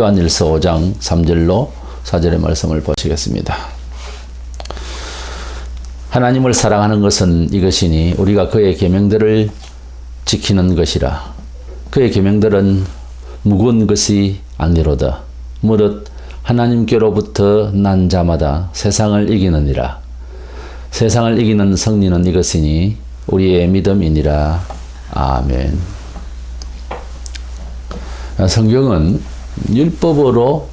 요한일서 5장 3절로 4절의 말씀을 보시겠습니다. 하나님을 사랑하는 것은 이것이니 우리가 그의 계명들을 지키는 것이라. 그의 계명들은 무거운 것이 아니로다. 무릇 하나님께로부터 난 자마다 세상을 이기느니라. 세상을 이기는 승리는 이것이니 우리의 믿음이니라. 아멘. 성경은 율법으로서는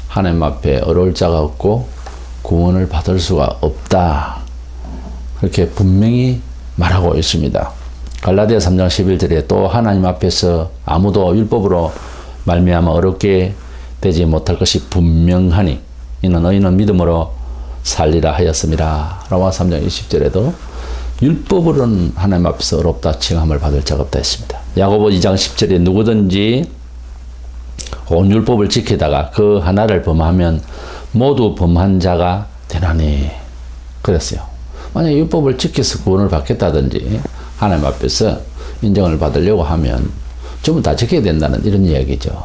하나님 앞에 어려울 자가 없고 구원을 받을 수가 없다. 그렇게 분명히 말하고 있습니다. 갈라디아 3장 11절에 또 하나님 앞에서 아무도 율법으로 말미암아 어렵게 되지 못할 것이 분명하니 이는 너희는 믿음으로 살리라 하였음이라. 로마 3장 20절에도 율법으로는 하나님 앞에서 어렵다 칭함을 받을 자가 없다 했습니다. 야고보 2장 10절에 누구든지 온 율법을 지키다가 그 하나를 범하면 모두 범한 자가 되나니 그랬어요. 만약에 율법을 지켜서 구원을 받겠다든지 하나님 앞에서 인정을 받으려고 하면 전부 다 지켜야 된다는 이런 이야기죠.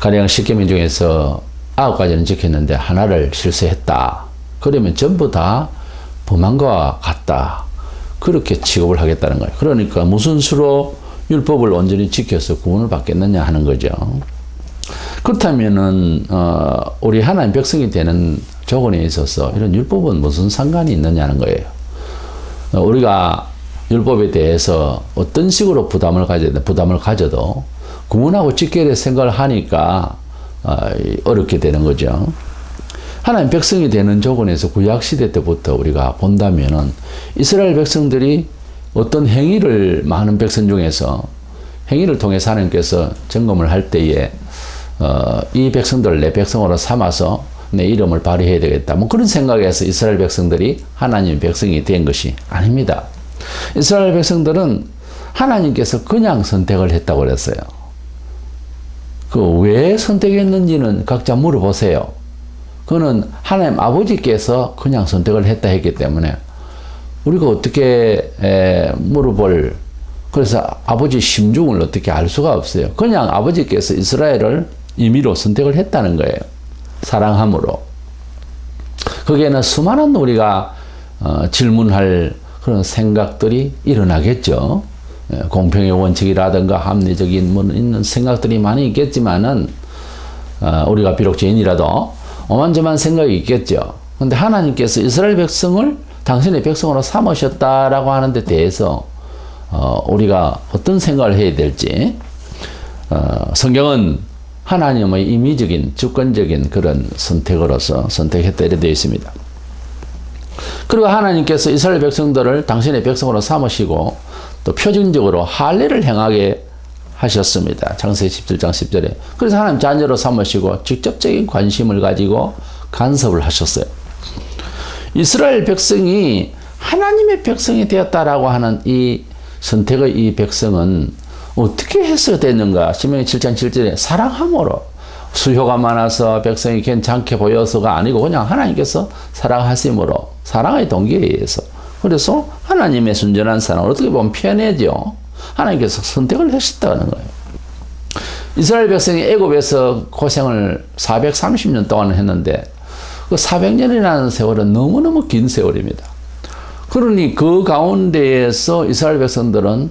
가령 10계명 중에서 9가지는 지켰는데 하나를 실수했다. 그러면 전부 다 범한 것과 같다. 그렇게 취급을 하겠다는 거예요. 그러니까 무슨 수로 율법을 온전히 지켜서 구원을 받겠느냐 하는 거죠. 그렇다면은 우리 하나님 백성이 되는 조건에 있어서 이런 율법은 무슨 상관이 있느냐는 거예요. 우리가 율법에 대해서 어떤 식으로 부담을 가져도 구원하고 직결의 생각을 하니까 어렵게 되는 거죠. 하나님 백성이 되는 조건에서 구약시대 때부터 우리가 본다면은 이스라엘 백성들이 어떤 행위를 많은 백성 중에서 행위를 통해서 하나님께서 점검을 할 때에 이 백성들을 내 백성으로 삼아서 내 이름을 발휘해야 되겠다. 뭐 그런 생각에서 이스라엘 백성들이 하나님의 백성이 된 것이 아닙니다. 이스라엘 백성들은 하나님께서 그냥 선택을 했다고 그랬어요. 그 왜 선택했는지는 각자 물어보세요. 그거는 하나님 아버지께서 그냥 선택을 했다 했기 때문에 우리가 어떻게 물어볼, 그래서 아버지 심중을 어떻게 알 수가 없어요. 그냥 아버지께서 이스라엘을 임의로 선택을 했다는 거예요. 사랑함으로. 거기에는 수많은 우리가 질문할 그런 생각들이 일어나겠죠. 공평의 원칙이라든가 합리적인 뭐 있는 생각들이 많이 있겠지만은 우리가 비록 죄인이라도 오만저만 생각이 있겠죠. 그런데 하나님께서 이스라엘 백성을 당신의 백성으로 삼으셨다라고 하는 데 대해서 우리가 어떤 생각을 해야 될지 성경은 하나님의 임의적인 주권적인 그런 선택으로서 선택했다 이렇게 되어 있습니다. 그리고 하나님께서 이스라엘 백성들을 당신의 백성으로 삼으시고 또 표징적으로 할례를 행하게 하셨습니다. 창세기 17장 10절에. 그래서 하나님 자녀로 삼으시고 직접적인 관심을 가지고 간섭을 하셨어요. 이스라엘 백성이 하나님의 백성이 되었다라고 하는 이 선택의 이 백성은 어떻게 해서 됐는가? 신명기 7장 7절에 사랑함으로 수효가 많아서 백성이 괜찮게 보여서가 아니고 그냥 하나님께서 사랑하심으로 사랑의 동기에 의해서 그래서 하나님의 순전한 사랑을 어떻게 보면 편해죠. 하나님께서 선택을 하셨다는 거예요. 이스라엘 백성이 애굽에서 고생을 430년 동안 했는데 그 400년이라는 세월은 너무너무 긴 세월입니다. 그러니 그 가운데에서 이스라엘 백성들은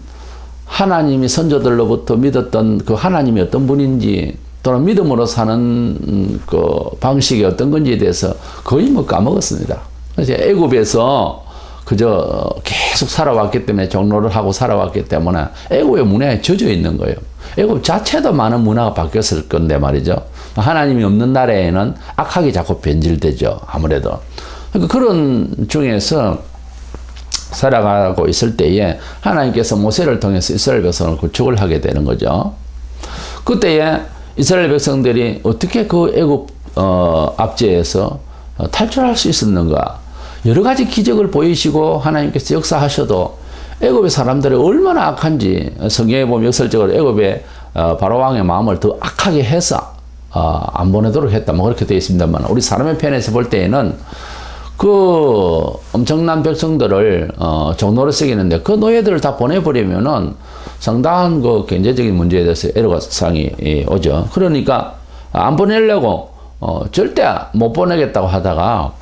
하나님이 선조들로부터 믿었던 그 하나님이 어떤 분인지 또는 믿음으로 사는 그 방식이 어떤 건지에 대해서 거의 뭐 까먹었습니다. 그래서 애굽에서 그저 계속 살아왔기 때문에 종로를 하고 살아왔기 때문에 애굽의 문화에 젖어 있는 거예요. 애굽 자체도 많은 문화가 바뀌었을 건데 말이죠. 하나님이 없는 나라에는 악하게 자꾸 변질되죠. 아무래도. 그러니까 그런 중에서 살아가고 있을 때에 하나님께서 모세를 통해서 이스라엘 백성을 구축을 하게 되는 거죠. 그때에 이스라엘 백성들이 어떻게 그 애굽 압제에서 탈출할 수 있었는가? 여러 가지 기적을 보이시고 하나님께서 역사하셔도 애굽의 사람들이 얼마나 악한지 성경에 보면 역설적으로 애굽의 바로 왕의 마음을 더 악하게 해서 안 보내도록 했다. 뭐 그렇게 되어 있습니다만 우리 사람의 편에서 볼 때에는 그 엄청난 백성들을 종로로 새기는데 그 노예들을 다 보내버리면은 상당한 그 경제적인 문제에 대해서 애로사항이 오죠. 그러니까 안 보내려고 절대 못 보내겠다고 하다가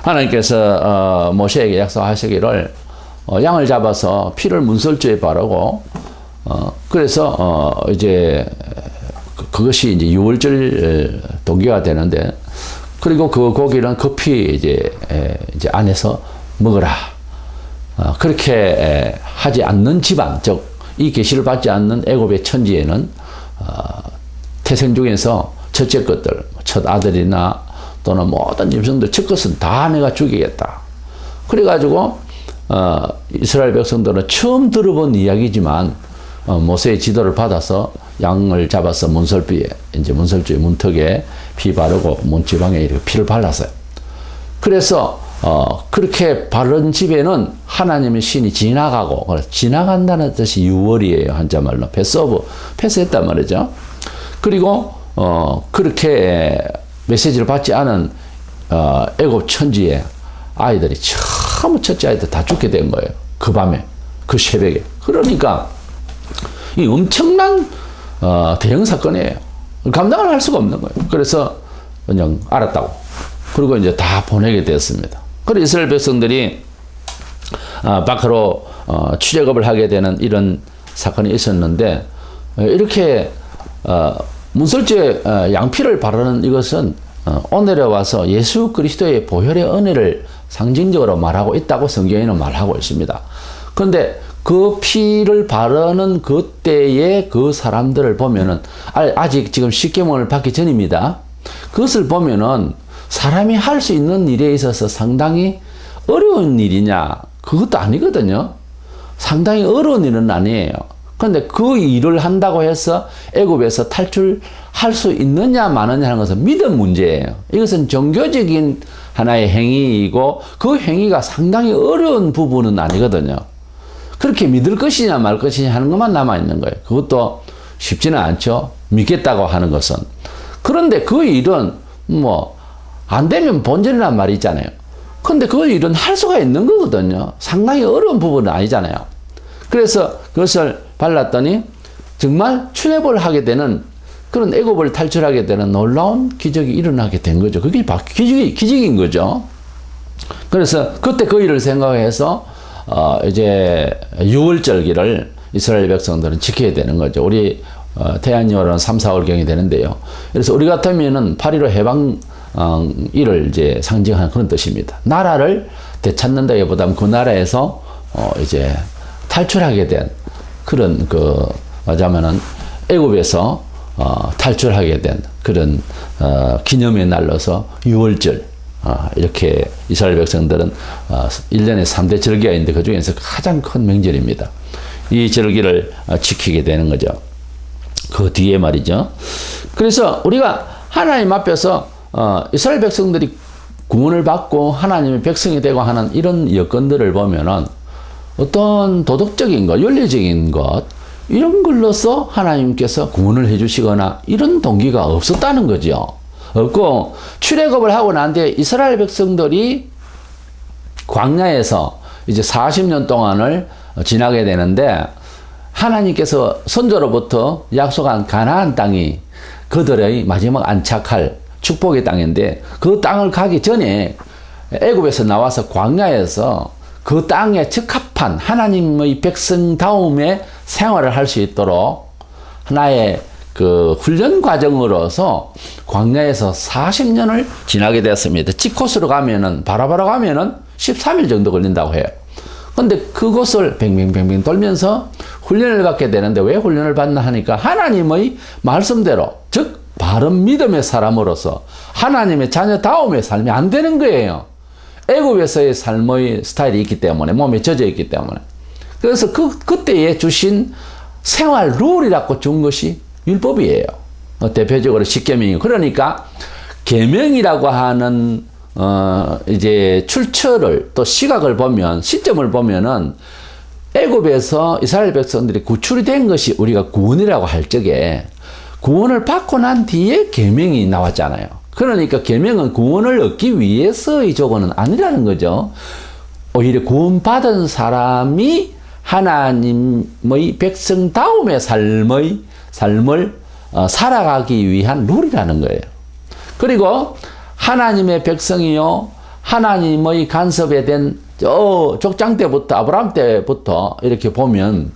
하나님께서 모세에게 약속하시기를 양을 잡아서 피를 문설주에 바르고 그래서 이제 그것이 이제 유월절 동기가 되는데, 그리고 그 고기는 급히 이제 안에서 먹으라. 그렇게 하지 않는 집안, 즉 이 계시를 받지 않는 애굽의 천지에는 태생 중에서 첫째 것들, 첫 아들이나 또는 모든 짐승들 첫 것은 다 내가 죽이겠다. 그래가지고 이스라엘 백성들은 처음 들어본 이야기지만 모세의 지도를 받아서 양을 잡아서 문설주에 문턱에 피 바르고 문지방에 이렇게 피를 발랐어요. 그래서 그렇게 바른 집에는 하나님의 신이 지나가고, 지나간다는 뜻이 유월이에요. 한자말로 패스했단 말이죠. 그리고 그렇게 메시지를 받지 않은 애굽 천지에 아이들이 처음 첫째 아이들 다 죽게 된 거예요. 그 밤에, 그 새벽에. 그러니까 이 엄청난 대형 사건이에요. 감당을 할 수가 없는 거예요. 그래서 그냥 알았다고. 그리고 이제 다 보내게 됐습니다. 그래서 이스라엘 백성들이 밖으로 출애굽을 하게 되는 이런 사건이 있었는데, 이렇게 문설주에 양피를 바르는 이것은 오늘에 와서 예수 그리스도의 보혈의 은혜를 상징적으로 말하고 있다고 성경에는 말하고 있습니다. 그런데 그 피를 바르는 그때의 그 사람들을 보면은, 아직 지금 십계명을 받기 전입니다. 그것을 보면은 사람이 할 수 있는 일에 있어서 상당히 어려운 일이냐? 그것도 아니거든요. 상당히 어려운 일은 아니에요. 그런데 그 일을 한다고 해서 애굽에서 탈출할 수 있느냐 마느냐 하는 것은 믿음 문제예요. 이것은 종교적인 하나의 행위이고, 그 행위가 상당히 어려운 부분은 아니거든요. 그렇게 믿을 것이냐 말 것이냐 하는 것만 남아있는 거예요. 그것도 쉽지는 않죠. 믿겠다고 하는 것은. 그런데 그 일은 안 되면 본전이란 말이 있잖아요. 근데 그 일은 할 수가 있는 거거든요. 상당히 어려운 부분은 아니잖아요. 그래서 그것을 발랐더니 정말 출애굽을 하게 되는, 그런 애굽을 탈출하게 되는 놀라운 기적이 일어나게 된 거죠. 그게 바로 기적인 거죠. 그래서 그때 그 일을 생각해서 이제 유월절기를 이스라엘 백성들은 지켜야 되는 거죠. 우리 태안이월은 3, 4월경이 되는데요. 그래서 우리 같으면은 8.15 해방 일을 이제 상징하는 그런 뜻입니다. 나라를 되찾는다기보다는 그 나라에서 이제 탈출하게 된 그런 말하자면은 애굽에서 탈출하게 된 그런 기념의 날로서 유월절, 이렇게 이스라엘 백성들은 1년에 3대 절기가 있는데 그 중에서 가장 큰 명절입니다. 이 절기를 지키게 되는 거죠. 그 뒤에 말이죠. 그래서 우리가 하나님 앞에서 이스라엘 백성들이 구원을 받고 하나님의 백성이 되고 하는 이런 여건들을 보면은 어떤 도덕적인 것, 윤리적인 것, 이런 걸로서 하나님께서 구원을 해주시거나 이런 동기가 없었다는 거죠. 없고, 출애굽을 하고 난 뒤에 이스라엘 백성들이 광야에서 이제 40년 동안을 지나게 되는데, 하나님께서 선조로부터 약속한 가나안 땅이 그들의 마지막 안착할 축복의 땅인데, 그 땅을 가기 전에 애굽에서 나와서 광야에서 그 땅에 적합한 하나님의 백성다움의 생활을 할 수 있도록 하나의 그 훈련 과정으로서 광야에서 40년을 지나게 되었습니다. 찌코스로 가면은, 바라바라 가면은 13일 정도 걸린다고 해요. 근데 그곳을 뱅뱅뱅뱅 돌면서 훈련을 받게 되는데, 왜 훈련을 받나 하니까 하나님의 말씀대로, 즉 바른 믿음의 사람으로서 하나님의 자녀다움의 삶이 안 되는 거예요. 애굽에서의 삶의 스타일이 있기 때문에, 몸에 젖어 있기 때문에. 그래서 그때에 주신 생활 룰이라고 준 것이 율법이에요. 대표적으로 십계명이고. 그러니까 계명이라고 하는 이제 출처를, 또 시각을 보면, 시점을 보면은 애굽에서 이스라엘 백성들이 구출이 된 것이 우리가 구원이라고 할 적에, 구원을 받고 난 뒤에 계명이 나왔잖아요. 그러니까 계명은 구원을 얻기 위해서의 조건은 아니라는 거죠. 오히려 구원받은 사람이 하나님의 백성다움의 삶을 살아가기 위한 룰이라는 거예요. 그리고 하나님의 백성이요, 하나님의 간섭에 된 족장 때부터, 아브라함 때부터 이렇게 보면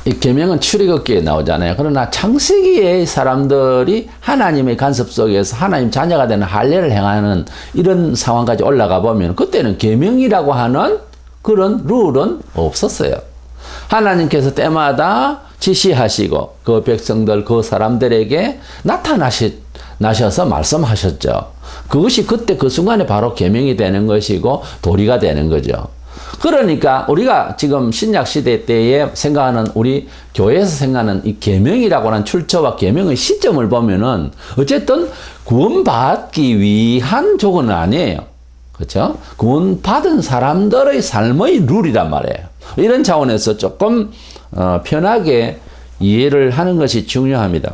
이 계명은 출애굽기에 나오잖아요. 그러나 창세기의 사람들이 하나님의 간섭 속에서 하나님 자녀가 되는 할례를 행하는 이런 상황까지 올라가 보면 그때는 계명이라고 하는 그런 룰은 없었어요. 하나님께서 때마다 지시하시고 그 백성들, 그 사람들에게 나셔서 말씀하셨죠. 그것이 그때 그 순간에 바로 계명이 되는 것이고 도리가 되는 거죠. 그러니까 우리가 지금 신약 시대 때에 생각하는, 우리 교회에서 생각하는 이 계명이라고 하는 출처와 계명의 시점을 보면은 어쨌든 구원받기 위한 조건은 아니에요. 그렇죠? 구원받은 사람들의 삶의 룰이란 말이에요. 이런 차원에서 조금 편하게 이해를 하는 것이 중요합니다.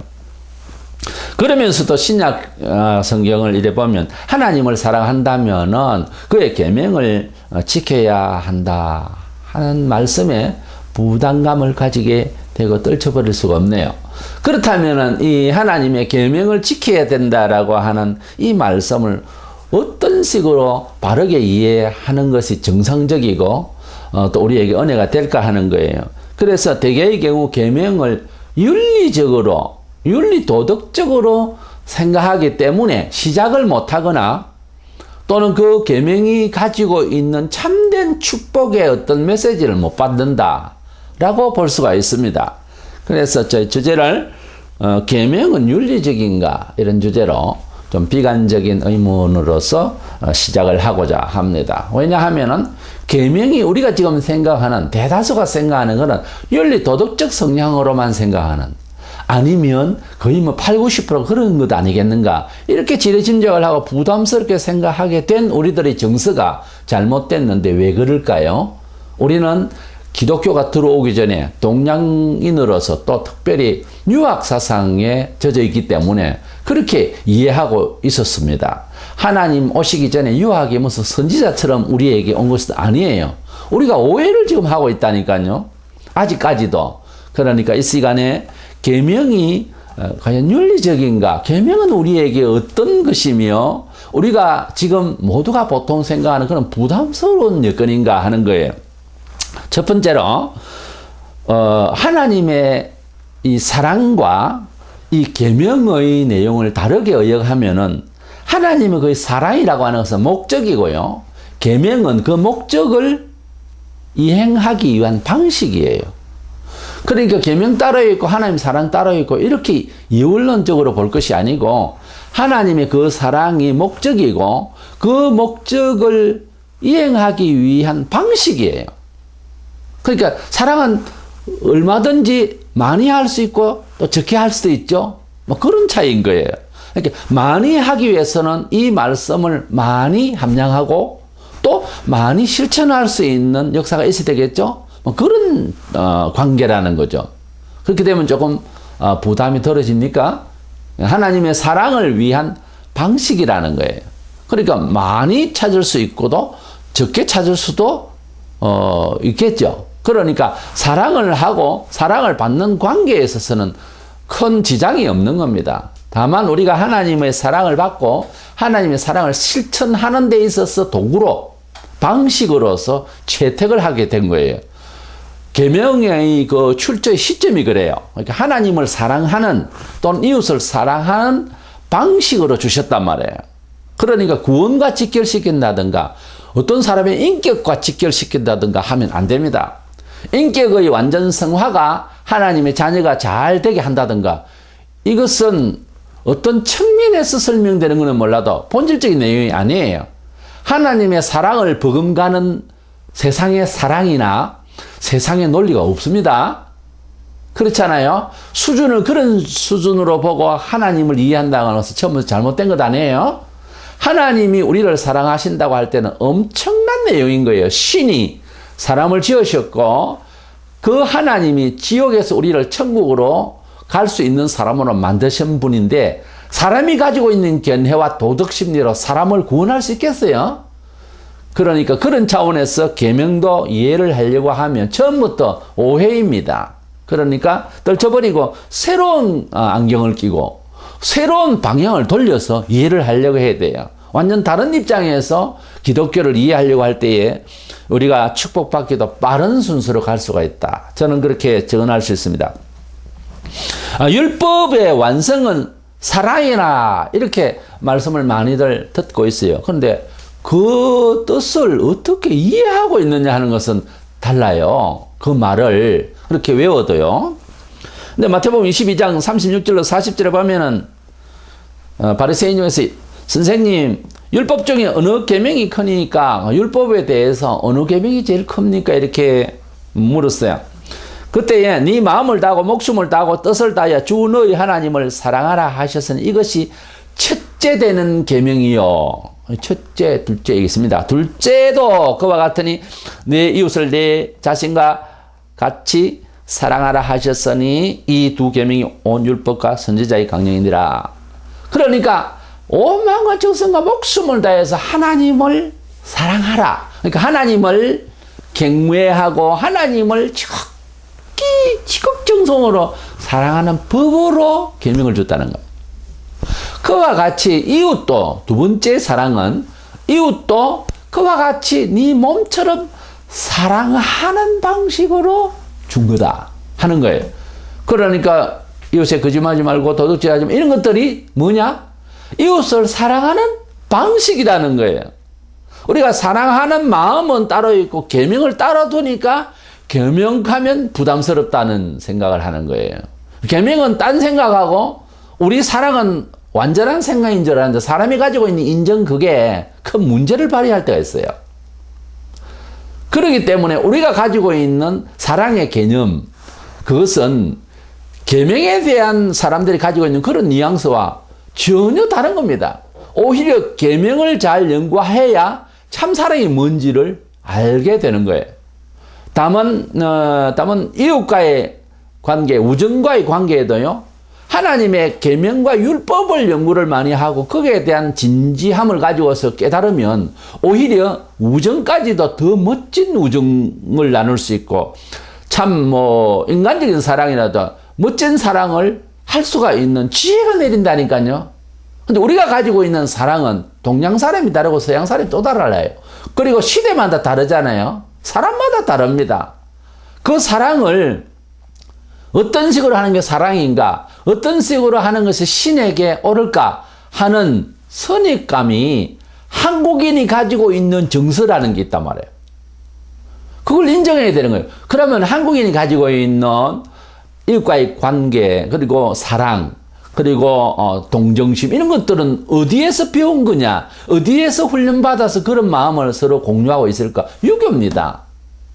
그러면서도 신약 성경을 이래 보면 하나님을 사랑한다면은 그의 계명을 지켜야 한다 하는 말씀에 부담감을 가지게 되고 떨쳐버릴 수가 없네요. 그렇다면은 이 하나님의 계명을 지켜야 된다라고 하는 이 말씀을 어떤 식으로 바르게 이해하는 것이 정상적이고 또 우리에게 은혜가 될까 하는 거예요. 그래서 대개의 경우 계명을 윤리도덕적으로 생각하기 때문에 시작을 못하거나 또는 그 계명이 가지고 있는 참된 축복의 어떤 메시지를 못 받는다라고 볼 수가 있습니다. 그래서 저희 주제를 계명은 윤리적인가 이런 주제로 좀 비관적인 의문으로서 시작을 하고자 합니다. 왜냐하면은 계명이 우리가 지금 생각하는, 대다수가 생각하는 것은 윤리 도덕적 성향으로만 생각하는, 아니면 거의 뭐 80, 90% 그런 것 아니겠는가, 이렇게 지레짐작을 하고 부담스럽게 생각하게 된 우리들의 정서가 잘못됐는데 왜 그럴까요? 우리는 기독교가 들어오기 전에 동양인으로서 또 특별히 유학 사상에 젖어 있기 때문에 그렇게 이해하고 있었습니다. 하나님 오시기 전에 유학이 무슨 선지자처럼 우리에게 온 것은 아니에요. 우리가 오해를 지금 하고 있다니까요. 아직까지도. 그러니까 이 시간에 계명이 과연 윤리적인가? 계명은 우리에게 어떤 것이며 우리가 지금 모두가 보통 생각하는 그런 부담스러운 여건인가 하는 거예요. 첫 번째로 하나님의 이 사랑과 이 계명의 내용을 다르게 의역하면은 하나님의 그 사랑이라고 하는 것은 목적이고요. 계명은 그 목적을 이행하기 위한 방식이에요. 그러니까 계명 따로 있고 하나님 사랑 따로 있고 이렇게 이원론적으로 볼 것이 아니고 하나님의 그 사랑이 목적이고 그 목적을 이행하기 위한 방식이에요. 그러니까 사랑은 얼마든지 많이 할 수 있고 또 적게 할 수도 있죠. 뭐 그런 차이인 거예요. 그러니까 많이 하기 위해서는 이 말씀을 많이 함량하고 또 많이 실천할 수 있는 역사가 있어야 되겠죠. 뭐 그런 관계라는 거죠. 그렇게 되면 조금 부담이 덜어집니까? 하나님의 사랑을 위한 방식이라는 거예요. 그러니까 많이 찾을 수 있고도 적게 찾을 수도 있겠죠. 그러니까 사랑을 하고 사랑을 받는 관계에 있어서는 큰 지장이 없는 겁니다. 다만 우리가 하나님의 사랑을 받고 하나님의 사랑을 실천하는 데 있어서 도구로, 방식으로서 채택을 하게 된 거예요. 계명의 그 출처의 시점이 그래요. 그러니까 하나님을 사랑하는 또는 이웃을 사랑하는 방식으로 주셨단 말이에요. 그러니까 구원과 직결시킨다든가 어떤 사람의 인격과 직결시킨다든가 하면 안 됩니다. 인격의 완전 성화가 하나님의 자녀가 잘 되게 한다든가 이것은 어떤 측면에서 설명되는 것은 몰라도 본질적인 내용이 아니에요. 하나님의 사랑을 버금가는 세상의 사랑이나 세상의 논리가 없습니다. 그렇잖아요. 수준을 그런 수준으로 보고 하나님을 이해한다고 해서 처음부터 잘못된 것 아니에요. 하나님이 우리를 사랑하신다고 할 때는 엄청난 내용인 거예요. 신이 사람을 지으셨고 그 하나님이 지옥에서 우리를 천국으로 갈 수 있는 사람으로 만드신 분인데 사람이 가지고 있는 견해와 도덕심리로 사람을 구원할 수 있겠어요? 그러니까 그런 차원에서 계명도 이해를 하려고 하면 처음부터 오해입니다. 그러니까 떨쳐버리고 새로운 안경을 끼고 새로운 방향을 돌려서 이해를 하려고 해야 돼요. 완전 다른 입장에서 기독교를 이해하려고 할 때에 우리가 축복받기도 빠른 순서로 갈 수가 있다. 저는 그렇게 증언할 수 있습니다. 율법의 완성은 사랑이나 이렇게 말씀을 많이들 듣고 있어요. 그런데 그 뜻을 어떻게 이해하고 있느냐 하는 것은 달라요. 그 말을 그렇게 외워도요. 근데 마태복음 22장 36절로 40절에 보면은 바리새인 중에서 선생님 율법 중에 어느 계명이 크니까 율법에 대해서 어느 계명이 제일 큽니까? 이렇게 물었어요. 그때에 네 마음을 다하고 목숨을 다하고 뜻을 다하여 주 너희 하나님을 사랑하라 하셨으니 이것이 첫째 되는 계명이요. 첫째, 둘째 있습니다. 둘째도 그와 같으니 내 이웃을 내 자신과 같이 사랑하라 하셨으니 이 두 계명이 온 율법과 선지자의 강령이니라. 그러니까 온 마음과 정성과 목숨을 다해서 하나님을 사랑하라. 그러니까 하나님을 경외하고 하나님을 지극정성으로 사랑하는 법으로 계명을 줬다는 거예요. 그와 같이 이웃도 두 번째 사랑은 이웃도 그와 같이 네 몸처럼 사랑하는 방식으로 준 거다 하는 거예요. 그러니까 이웃에 거짓말하지 말고 도둑질하지 말고 이런 것들이 뭐냐? 이웃을 사랑하는 방식이라는 거예요. 우리가 사랑하는 마음은 따로 있고 계명을 따로 두니까 계명하면 부담스럽다는 생각을 하는 거예요. 계명은 딴 생각하고 우리 사랑은 완전한 생각인 줄 알았는데 사람이 가지고 있는 인정 그게 큰 문제를 발휘할 때가 있어요. 그렇기 때문에 우리가 가지고 있는 사랑의 개념, 그것은 계명에 대한 사람들이 가지고 있는 그런 뉘앙스와 전혀 다른 겁니다. 오히려 계명을 잘 연구해야 참 사랑이 뭔지를 알게 되는 거예요. 다만 이웃과의 관계, 우정과의 관계에도요, 하나님의 계명과 율법을 연구를 많이 하고 거기에 대한 진지함을 가지고서 깨달으면 오히려 우정까지도 더 멋진 우정을 나눌 수 있고 참 인간적인 사랑이라도 멋진 사랑을 할 수가 있는 지혜가 내린다니까요. 근데 우리가 가지고 있는 사랑은 동양 사람이 다르고 서양 사람이 또 달라요. 그리고 시대마다 다르잖아요. 사람마다 다릅니다. 그 사랑을 어떤 식으로 하는 게 사랑인가, 어떤 식으로 하는 것이 신에게 옳을까 하는 선입감이 한국인이 가지고 있는 정서라는 게 있단 말이에요. 그걸 인정해야 되는 거예요. 그러면 한국인이 가지고 있는 이웃과의 관계, 그리고 사랑, 그리고 동정심 이런 것들은 어디에서 배운 거냐, 어디에서 훈련받아서 그런 마음을 서로 공유하고 있을까? 유교입니다.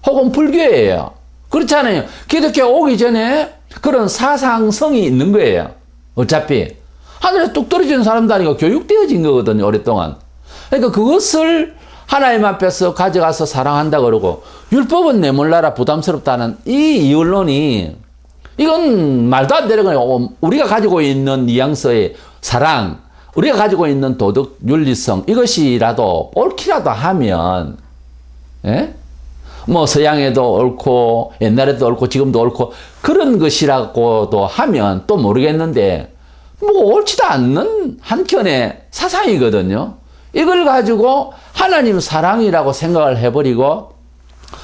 혹은 불교예요. 그렇잖아요. 기독교 오기 전에 그런 사상성이 있는 거예요. 어차피 하늘에 뚝 떨어지는 사람도 아니고 교육되어진 거거든요, 오랫동안. 그러니까 그것을 하나님 앞에서 가져가서 사랑한다 그러고 율법은 내 몰라라 부담스럽다는 이 이율론이 이건 말도 안 되는 거예요. 우리가 가지고 있는 뉘앙스의 사랑, 우리가 가지고 있는 도덕 윤리성 이것이라도 옳기라도 하면, 예? 서양에도 옳고 옛날에도 옳고 지금도 옳고 그런 것이라고도 하면 또 모르겠는데 옳지도 않는 한켠의 사상이거든요. 이걸 가지고 하나님 사랑이라고 생각을 해버리고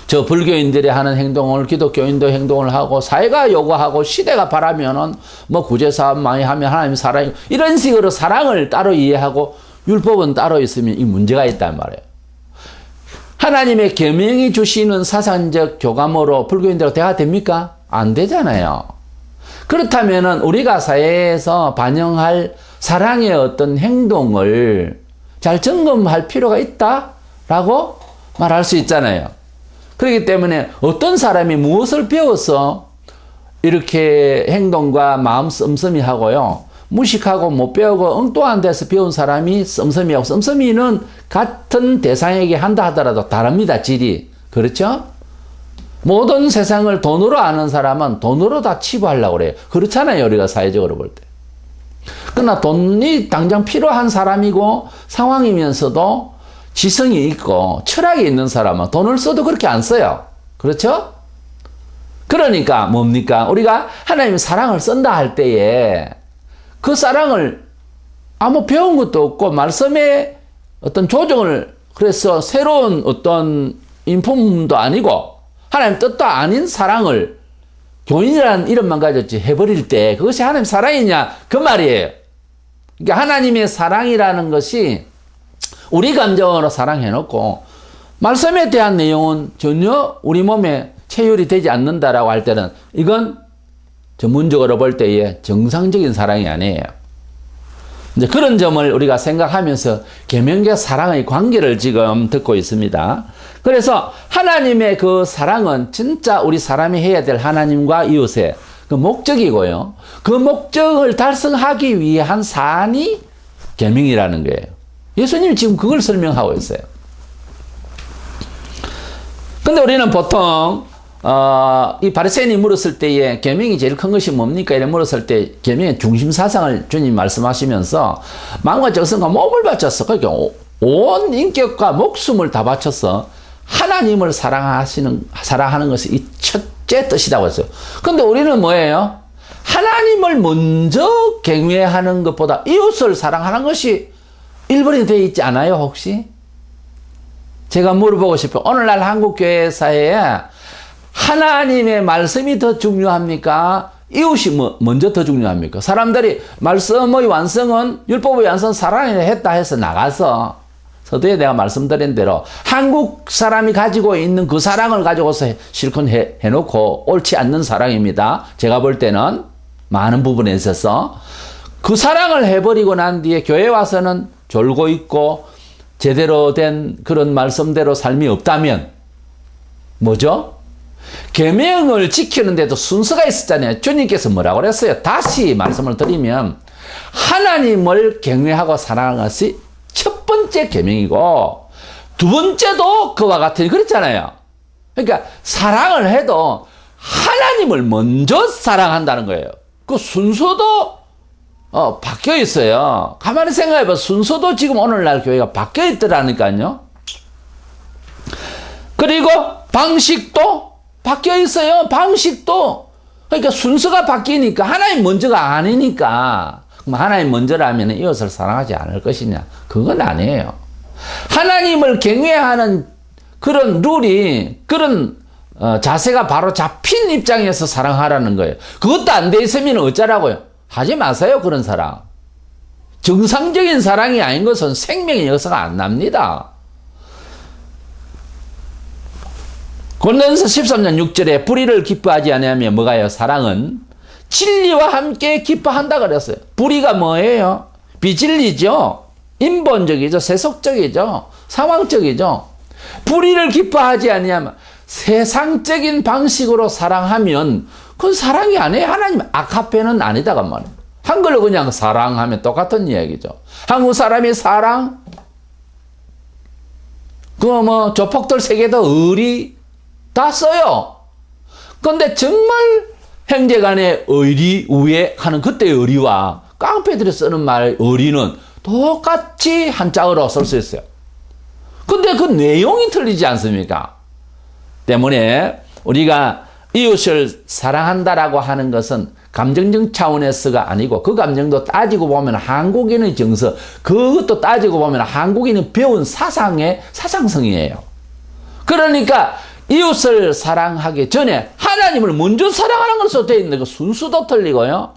저 불교인들이 하는 행동을 기독교인도 행동을 하고 사회가 요구하고 시대가 바라면은 구제사업 많이 하면 하나님 사랑이 이런 식으로 사랑을 따로 이해하고 율법은 따로 있으면 이 문제가 있단 말이에요. 하나님의 계명이 주시는 사상적 교감으로 불교인들과 대화가 됩니까? 안 되잖아요. 그렇다면은 우리가 사회에서 반영할 사랑의 어떤 행동을 잘 점검할 필요가 있다라고 말할 수 있잖아요. 그렇기 때문에 어떤 사람이 무엇을 배워서 이렇게 행동과 마음 씀씀이 하고요, 무식하고 못 배우고 엉뚱한 데서 배운 사람이 씀씀이하고, 씀씀이는 같은 대상에게 한다 하더라도 다릅니다, 질이. 그렇죠? 모든 세상을 돈으로 아는 사람은 돈으로 다 치부하려고 그래요. 그렇잖아요, 우리가 사회적으로 볼 때. 그러나 돈이 당장 필요한 사람이고 상황이면서도 지성이 있고 철학이 있는 사람은 돈을 써도 그렇게 안 써요. 그렇죠? 그러니까 뭡니까? 우리가 하나님의 사랑을 쓴다 할 때에 그 사랑을 아무 배운 것도 없고 말씀에 어떤 조정을 그래서 새로운 어떤 인품도 아니고 하나님 뜻도 아닌 사랑을 교인이라는 이름만 가졌지 해버릴 때 그것이 하나님 사랑이냐 그 말이에요. 그러니까 하나님의 사랑이라는 것이 우리 감정으로 사랑해놓고 말씀에 대한 내용은 전혀 우리 몸에 체휼이 되지 않는다라고 할 때는 이건 전문적으로 볼 때의 정상적인 사랑이 아니에요. 이제 그런 점을 우리가 생각하면서 계명과 사랑의 관계를 지금 듣고 있습니다. 그래서 하나님의 그 사랑은 진짜 우리 사람이 해야 될 하나님과 이웃의 그 목적이고요. 그 목적을 달성하기 위한 사안이 계명이라는 거예요. 예수님이 지금 그걸 설명하고 있어요. 근데 우리는 보통 이 바리새인이 물었을 때에 계명이 제일 큰 것이 뭡니까? 이래 물었을 때 계명의 중심 사상을 주님 말씀하시면서 마음과 정성과 몸을 바쳤어. 그러니까 온 인격과 목숨을 다 바쳐서 하나님을 사랑하는 것이 이 첫째 뜻이라고 했어요. 근데 우리는 뭐예요? 하나님을 먼저 경외하는 것보다 이웃을 사랑하는 것이 1번이 되어 있지 않아요, 혹시? 제가 물어보고 싶어요. 오늘날 한국교회 사회에 하나님의 말씀이 더 중요합니까? 이웃이 먼저 더 중요합니까? 사람들이 말씀의 완성은 율법의 완성 사랑을 했다 해서 나가서 서두에 내가 말씀드린 대로 한국 사람이 가지고 있는 그 사랑을 가지고서 실컷 해놓고 옳지 않는 사랑입니다. 제가 볼 때는 많은 부분에 있어서 그 사랑을 해버리고 난 뒤에 교회 와서는 졸고 있고 제대로 된 그런 말씀대로 삶이 없다면 뭐죠? 계명을 지키는데도 순서가 있었잖아요. 주님께서 뭐라고 그랬어요? 다시 말씀을 드리면 하나님을 경외하고 사랑하는 것이 첫 번째 계명이고 두 번째도 그와 같으니 그랬잖아요. 그러니까 사랑을 해도 하나님을 먼저 사랑한다는 거예요. 그 순서도 바뀌어 있어요. 가만히 생각해봐. 순서도 지금 오늘날 교회가 바뀌어 있더라니까요. 그리고 방식도 바뀌어 있어요. 방식도. 그러니까 순서가 바뀌니까 하나님 먼저가 아니니까 그럼 하나님 먼저라면 이웃을 사랑하지 않을 것이냐? 그건 아니에요. 하나님을 경외하는 그런 룰이 그런 자세가 바로 잡힌 입장에서 사랑하라는 거예요. 그것도 안 돼 있으면 어쩌라고요? 하지 마세요. 그런 사랑. 정상적인 사랑이 아닌 것은 생명의 역사가 안 납니다. 고린도전서 13장 6절에 불의를 기뻐하지 아니하며 뭐가요? 사랑은 진리와 함께 기뻐한다 그랬어요. 불의가 뭐예요? 비진리죠. 인본적이죠. 세속적이죠. 상황적이죠. 불의를 기뻐하지 아니하면 세상적인 방식으로 사랑하면 그건 사랑이 아니에요. 하나님 아카페는 아니다가 말이에요. 한글로 그냥 사랑하면 똑같은 이야기죠. 한국 사람이 사랑? 그거 뭐 조폭들 세계도 의리 다 써요. 근데 정말 형제간의 의리 우애 하는 그때의 의리와 깡패들이 쓰는 말 의리는 똑같이 한자어로 쓸 수 있어요. 근데 그 내용이 틀리지 않습니까? 때문에 우리가 이웃을 사랑한다라고 하는 것은 감정적 차원에서가 아니고 그 감정도 따지고 보면 한국인의 정서, 그것도 따지고 보면 한국인이 배운 사상의 사상성이에요. 그러니까 이웃을 사랑하기 전에 하나님을 먼저 사랑하는 것으로 되어 있는 그 순수도 틀리고요.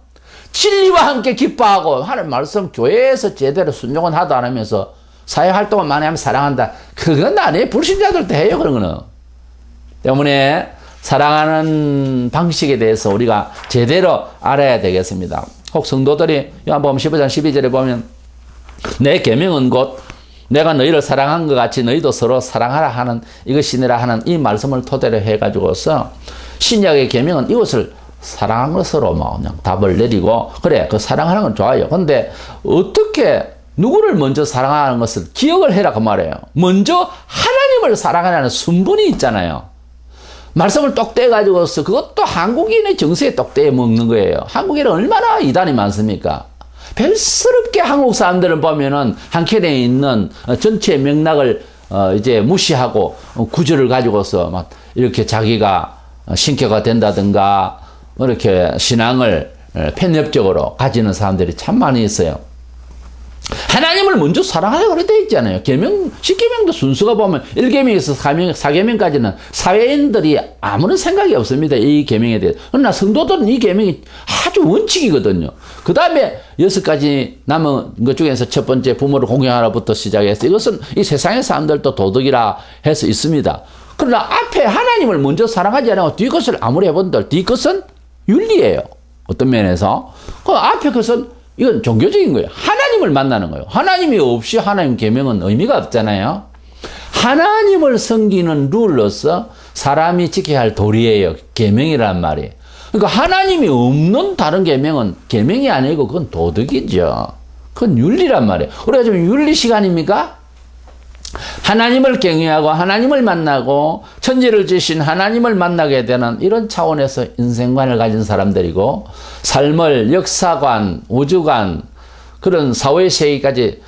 진리와 함께 기뻐하고 하는 말씀 교회에서 제대로 순종은 하도 안 하면서 사회활동을 많이 하면 사랑한다. 그건 아니에요. 불신자들도 해요. 그런 거는. 때문에 사랑하는 방식에 대해서 우리가 제대로 알아야 되겠습니다. 혹 성도들이 요한복음 15장 12절에 보면 내 계명은 곧 내가 너희를 사랑한 것 같이 너희도 서로 사랑하라 하는 이것이니라 하는 이 말씀을 토대로 해가지고서 신약의 계명은 이웃을 사랑한 것으로 뭐 그냥 답을 내리고 그래 그 사랑하는 건 좋아요. 근데 어떻게 누구를 먼저 사랑하는 것을 기억을 해라 그 말이에요. 먼저 하나님을 사랑하는 순분이 있잖아요. 말씀을 똑 떼가지고서 그것도 한국인의 정서에 똑 떼어 먹는 거예요. 한국인은 얼마나 이단이 많습니까? 별스럽게 한국 사람들은 보면은 한켠에 있는 전체 맥락을 이제 무시하고 구절을 가지고서 막 이렇게 자기가 신격화 된다든가 이렇게 신앙을 편협적으로 가지는 사람들이 참 많이 있어요. 하나님을 먼저 사랑하라고 그래 돼 있잖아요. 계명, 10계명도 순서가 보면 1계명에서 4계명까지는 사회인들이 아무런 생각이 없습니다. 이 계명에 대해서. 그러나 성도들은 이 계명이 아주 원칙이거든요. 그 다음에 6가지 남은 것 중에서 첫 번째 부모를 공경하라부터 시작해서 이것은 이 세상의 사람들도 도덕이라 해서 있습니다. 그러나 앞에 하나님을 먼저 사랑하지 않고 뒤 것을 아무리 해본들 뒤 것은 윤리예요. 어떤 면에서. 그 앞에 것은 이건 종교적인 거예요. 하나님을 만나는 거예요. 하나님이 없이 하나님 계명은 의미가 없잖아요. 하나님을 섬기는 룰로서 사람이 지켜야 할 도리예요. 계명이란 말이에요. 그러니까 하나님이 없는 다른 계명은 계명이 아니고 그건 도덕이죠. 그건 윤리란 말이에요. 우리가 지금 윤리 시간입니까? 하나님을 경외하고 하나님을 만나고 천지를 지으신 하나님을 만나게 되는 이런 차원에서 인생관을 가진 사람들이고 삶을 역사관, 우주관, 그런 사회세계까지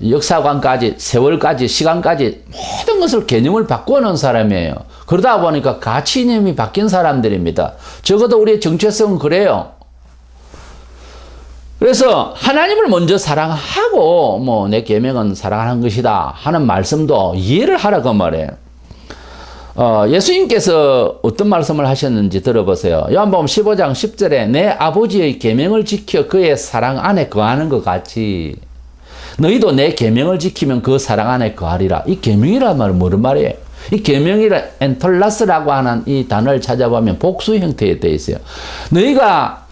역사관까지, 세월까지, 시간까지 모든 것을 개념을 바꾸어놓은 사람이에요. 그러다 보니까 가치이념이 바뀐 사람들입니다. 적어도 우리의 정체성은 그래요. 그래서 하나님을 먼저 사랑하고 뭐 내 계명은 사랑하는 것이다 하는 말씀도 이해를 하라고 말해요. 예수님께서 어떤 말씀을 하셨는지 들어보세요. 요한복음 15장 10절에 내 아버지의 계명을 지켜 그의 사랑 안에 거하는 것 같이 너희도 내 계명을 지키면 그 사랑 안에 거하리라. 이 계명이란 말은 무슨 말이에요? 이 계명이라 엔톨라스라고 하는 이 단어를 찾아보면 복수 형태에 되어 있어요. 너희가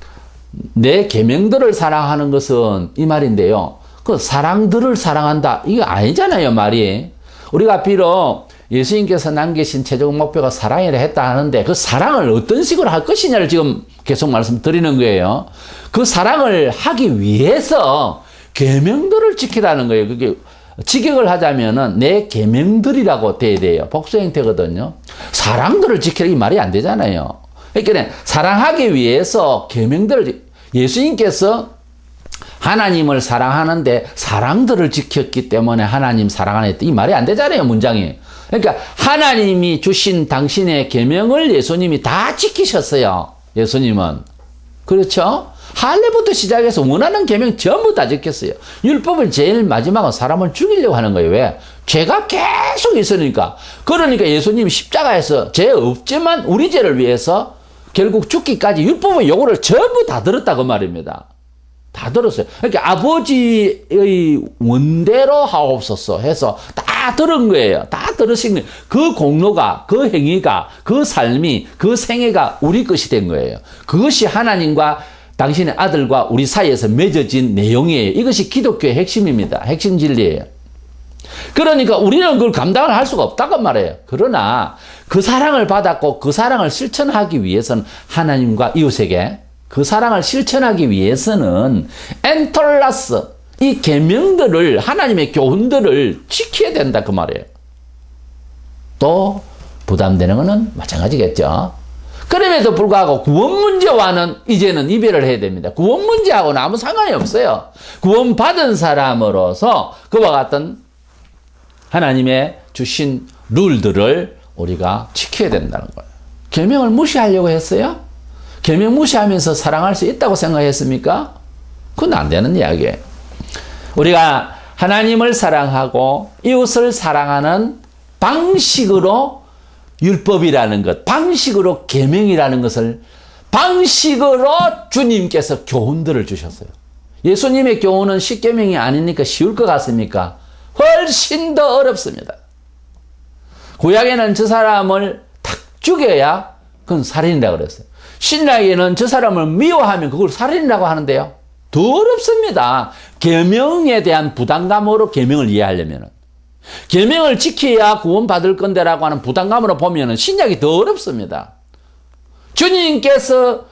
내 계명들을 사랑하는 것은 이 말인데요. 그 사랑들을 사랑한다. 이게 아니잖아요, 말이. 우리가 비록 예수님께서 남기신 최종 목표가 사랑이라 했다 하는데 그 사랑을 어떤 식으로 할 것이냐를 지금 계속 말씀드리는 거예요. 그 사랑을 하기 위해서 계명들을 지키라는 거예요. 그게 직역을 하자면은 내 계명들이라고 돼야 돼요. 복수 형태거든요. 사랑들을 지키라 이 말이 안 되잖아요. 그러니까 사랑하기 위해서 계명들을 예수님께서 하나님을 사랑하는데 사랑들을 지켰기 때문에 하나님 사랑하는 이 말이 안 되잖아요, 문장이. 그러니까 하나님이 주신 당신의 계명을 예수님이 다 지키셨어요. 예수님은. 그렇죠? 할례부터 시작해서 원하는 계명 전부 다 지켰어요. 율법은 제일 마지막은 사람을 죽이려고 하는 거예요. 왜? 죄가 계속 있으니까. 그러니까 예수님이 십자가에서 죄 없지만 우리 죄를 위해서 결국 죽기까지 율법은 요거를 전부 다 들었다고 말입니다. 다 들었어요. 그러니까 아버지의 원대로 하옵소서 해서 다 들은 거예요. 다 들으신 거예요. 그 공로가, 그 행위가, 그 삶이, 그 생애가 우리 것이 된 거예요. 그것이 하나님과 당신의 아들과 우리 사이에서 맺어진 내용이에요. 이것이 기독교의 핵심입니다. 핵심 진리예요. 그러니까 우리는 그걸 감당을 할 수가 없다고 말해요. 그러나 그 사랑을 받았고 그 사랑을 실천하기 위해서는 하나님과 이웃에게 그 사랑을 실천하기 위해서는 엔톨라스 이 계명들을 하나님의 교훈들을 지켜야 된다 그 말이에요. 또 부담되는 것은 마찬가지겠죠. 그럼에도 불구하고 구원 문제와는 이제는 이별을 해야 됩니다. 구원 문제하고는 아무 상관이 없어요. 구원 받은 사람으로서 그와 같은 하나님의 주신 룰들을 우리가 지켜야 된다는 거예요. 계명을 무시하려고 했어요? 계명 무시하면서 사랑할 수 있다고 생각했습니까? 그건 안 되는 이야기예요. 우리가 하나님을 사랑하고 이웃을 사랑하는 방식으로 율법이라는 것, 방식으로 계명이라는 것을 방식으로 주님께서 교훈들을 주셨어요. 예수님의 교훈은 십계명이 아니니까 쉬울 것 같습니까? 훨씬 더 어렵습니다. 구약에는 저 사람을 탁 죽여야 그건 살인이라고 그랬어요. 신약에는 저 사람을 미워하면 그걸 살인이라고 하는데요. 더 어렵습니다. 계명에 대한 부담감으로 계명을 이해하려면. 계명을 지켜야 구원받을 건데라고 하는 부담감으로 보면 신약이 더 어렵습니다. 주님께서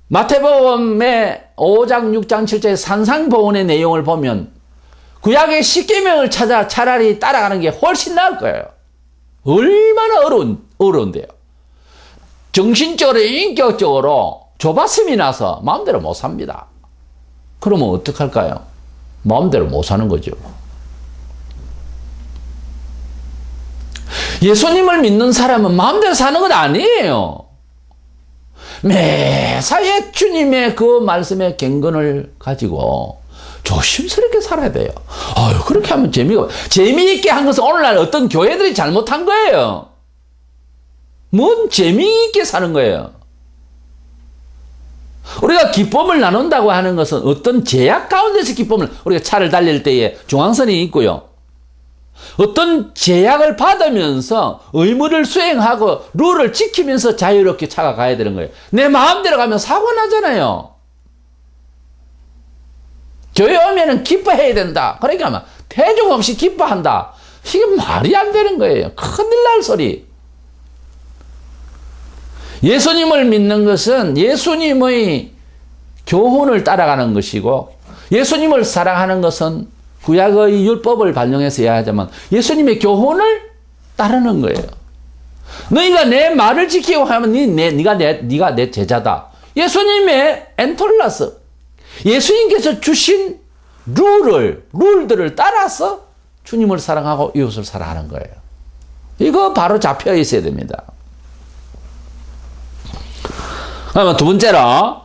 마태복음의 5장, 6장, 7장의 산상보훈의 내용을 보면 구약의 십계명을 찾아 차라리 따라가는 게 훨씬 나을 거예요. 얼마나 어려운데요. 정신적으로, 인격적으로 조바심이 나서 마음대로 못 삽니다. 그러면 어떡할까요? 마음대로 못 사는 거죠. 예수님을 믿는 사람은 마음대로 사는 건 아니에요. 매사에 주님의 그 말씀의 경건을 가지고 조심스럽게 살아야 돼요. 아유, 그렇게 하면 재미있게 한 것은 오늘날 어떤 교회들이 잘못한 거예요. 뭔 재미있게 사는 거예요. 우리가 기쁨을 나눈다고 하는 것은 어떤 제약 가운데서 기쁨을, 우리가 차를 달릴 때에 중앙선이 있고요. 어떤 제약을 받으면서 의무를 수행하고 룰을 지키면서 자유롭게 차가 가야 되는 거예요. 내 마음대로 가면 사고 나잖아요. 교회 오면은 기뻐해야 된다. 그러니까 막 대중 없이 기뻐한다. 이게 말이 안 되는 거예요. 큰일 날 소리. 예수님을 믿는 것은 예수님의 교훈을 따라가는 것이고, 예수님을 사랑하는 것은 구약의 율법을 발령해서 해야 하지만 예수님의 교훈을 따르는 거예요. 너희가 내 말을 지키고 하면 네가 내 제자다. 예수님의 엔톨라스, 예수님께서 주신 룰들을 따라서 주님을 사랑하고 이웃을 사랑하는 거예요. 이거 바로 잡혀 있어야 됩니다. 그러면 두 번째로,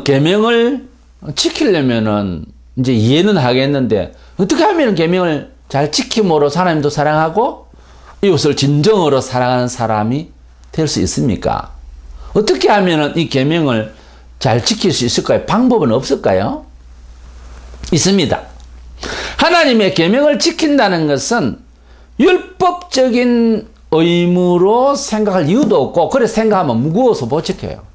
계명을 지키려면은 이제 이해는 하겠는데, 어떻게 하면 계명을 잘 지킴으로 하나님도 사랑하고 이웃을 진정으로 사랑하는 사람이 될 수 있습니까? 어떻게 하면 이 계명을 잘 지킬 수 있을까요? 방법은 없을까요? 있습니다. 하나님의 계명을 지킨다는 것은 율법적인 의무로 생각할 이유도 없고, 그래 생각하면 무거워서 못 지켜요.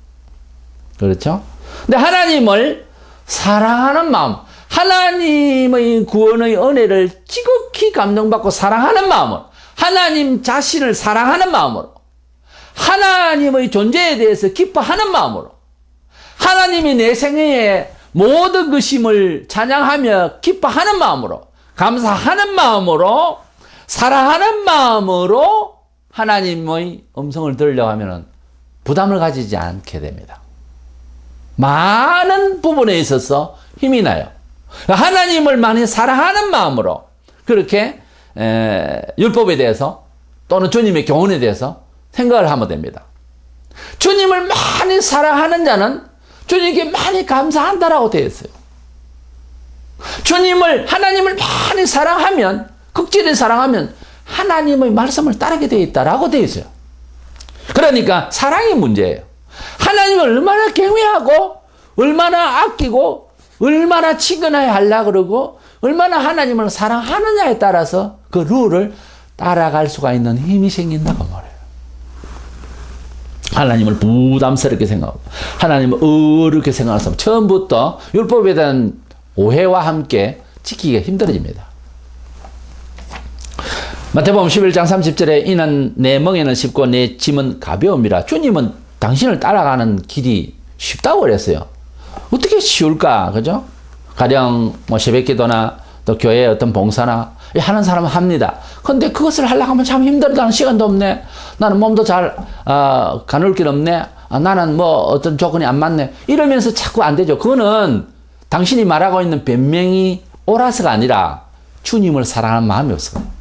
그렇죠? 근데 하나님을 사랑하는 마음, 하나님의 구원의 은혜를 지극히 감동받고 사랑하는 마음으로, 하나님 자신을 사랑하는 마음으로, 하나님의 존재에 대해서 기뻐하는 마음으로, 하나님이 내 생애에 모든 것임을 찬양하며 기뻐하는 마음으로, 감사하는 마음으로, 사랑하는 마음으로 하나님의 음성을 들으려고 하면 부담을 가지지 않게 됩니다. 많은 부분에 있어서 힘이 나요. 하나님을 많이 사랑하는 마음으로 그렇게 율법에 대해서 또는 주님의 교훈에 대해서 생각을 하면 됩니다. 주님을 많이 사랑하는 자는 주님께 많이 감사한다라고 되어 있어요. 하나님을 많이 사랑하면, 극진히 사랑하면 하나님의 말씀을 따르게 되어 있다라고 되어 있어요. 그러니까 사랑이 문제예요. 하나님을 얼마나 경외하고, 얼마나 아끼고, 얼마나 친근하게 하려고 그러고, 얼마나 하나님을 사랑하느냐에 따라서 그 룰을 따라갈 수가 있는 힘이 생긴다고 말해요. 하나님을 부담스럽게 생각하고, 하나님을 어렵게 생각해서 처음부터 율법에 대한 오해와 함께 지키기가 힘들어집니다. 마태복음 11장 30절에 이는 내 멍에는 쉽고 내 짐은 가벼움이라. 주님은 당신을 따라가는 길이 쉽다고 그랬어요. 어떻게 쉬울까? 그죠? 가령 뭐 새벽기도나 또 교회의 어떤 봉사나 하는 사람은 합니다. 근데 그것을 하려고 하면 참 힘들다. 나는 시간도 없네. 나는 몸도 잘 가눌 길 없네. 나는 뭐 어떤 조건이 안 맞네. 이러면서 자꾸 안 되죠. 그거는 당신이 말하고 있는 변명이 옳아서가 아니라 주님을 사랑하는 마음이 없어요.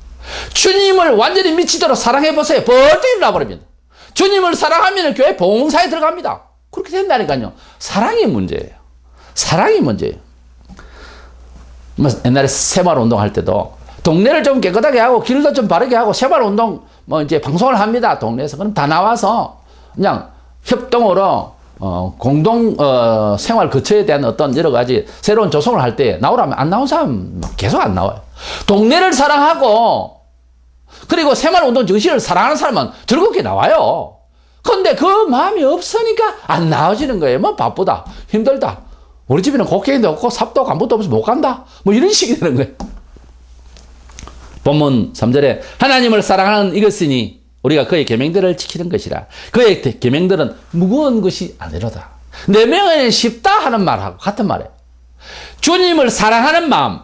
주님을 완전히 미치도록 사랑해보세요. 벌떡 일어나버립니다. 주님을 사랑하면 교회 봉사에 들어갑니다. 그렇게 된다니까요. 사랑이 문제예요. 사랑이 문제예요. 뭐 옛날에 새마을운동 할 때도 동네를 좀 깨끗하게 하고 길도 좀 바르게 하고 새마을운동 뭐 이제 방송을 합니다. 동네에서. 그럼 다 나와서 그냥 협동으로 공동 생활 거처에 대한 어떤 여러 가지 새로운 조성을 할 때 나오라면 안 나온 사람 계속 안 나와요. 동네를 사랑하고 그리고 새마을운동 정신을 사랑하는 사람은 즐겁게 나와요. 근데 그 마음이 없으니까 안 나와지는 거예요. 뭐 바쁘다, 힘들다, 우리 집에는 곡괭이도 없고 삽도 간부도 없어서 못 간다, 뭐 이런 식이 되는 거예요. 본문 3절에 하나님을 사랑하는 이것이니 우리가 그의 계명들을 지키는 것이라. 그의 계명들은 무거운 것이 아니로다. 내 명에는 쉽다 하는 말하고 같은 말이에요. 주님을 사랑하는 마음,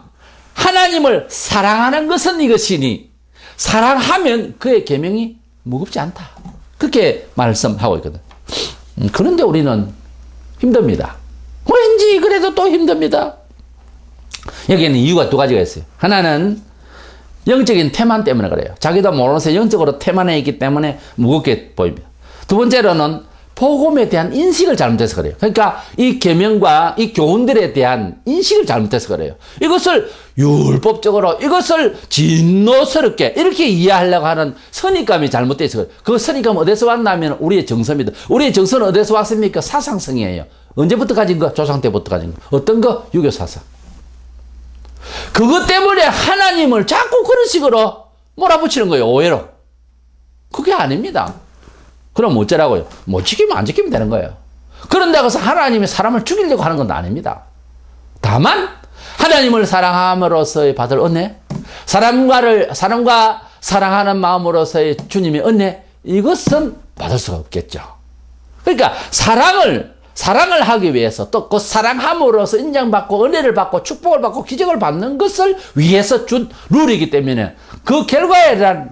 하나님을 사랑하는 것은 이것이니 사랑하면 그의 계명이 무겁지 않다. 그렇게 말씀하고 있거든. 그런데 우리는 힘듭니다. 왠지 그래도 또 힘듭니다. 여기에는 이유가 두 가지가 있어요. 하나는 영적인 태만 때문에 그래요. 자기도 모르면서 영적으로 태만해 있기 때문에 무겁게 보입니다. 두 번째로는 복음에 대한 인식을 잘못해서 그래요. 그러니까 이 계명과 이 교훈들에 대한 인식을 잘못해서 그래요. 이것을 율법적으로, 이것을 진노스럽게 이렇게 이해하려고 하는 선입감이 잘못되어 있어요. 그 선입감은 어디서 왔냐면 우리의 정서입니다. 우리의 정서는 어디서 왔습니까? 사상성이에요. 언제부터 가진 거? 조상 때부터 가진 거. 어떤 거? 유교 사상. 그것 때문에 하나님을 자꾸 그런 식으로 몰아붙이는 거예요. 오해로. 그게 아닙니다. 그럼 어쩌라고요? 못 지키면 안 지키면 되는 거예요. 그런다고 해서 하나님이 사람을 죽이려고 하는 건 아닙니다. 다만 하나님을 사랑함으로써의 받을 은혜, 사람과 사랑하는 마음으로서의 주님의 은혜, 이것은 받을 수가 없겠죠. 그러니까 사랑을 하기 위해서 또 그 사랑함으로써 인정받고 은혜를 받고 축복을 받고 기적을 받는 것을 위해서 준 룰이기 때문에 그 결과에 대한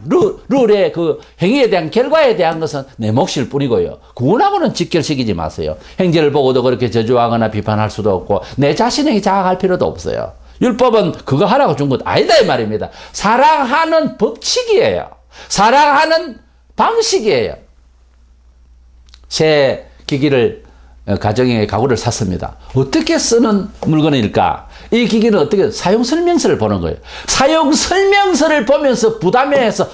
룰의 그 행위에 대한 결과에 대한 것은 내 몫일 뿐이고요. 구원하고는 직결시키지 마세요. 행제를 보고도 그렇게 저주하거나 비판할 수도 없고 내 자신에게 자학할 필요도 없어요. 율법은 그거 하라고 준 것 아니다 이 말입니다. 사랑하는 법칙이에요. 사랑하는 방식이에요. 새 기기를 가정에 가구를 샀습니다. 어떻게 쓰는 물건일까? 이 기기는 어떻게 사용 설명서를 보는 거예요. 사용 설명서를 보면서 부담해서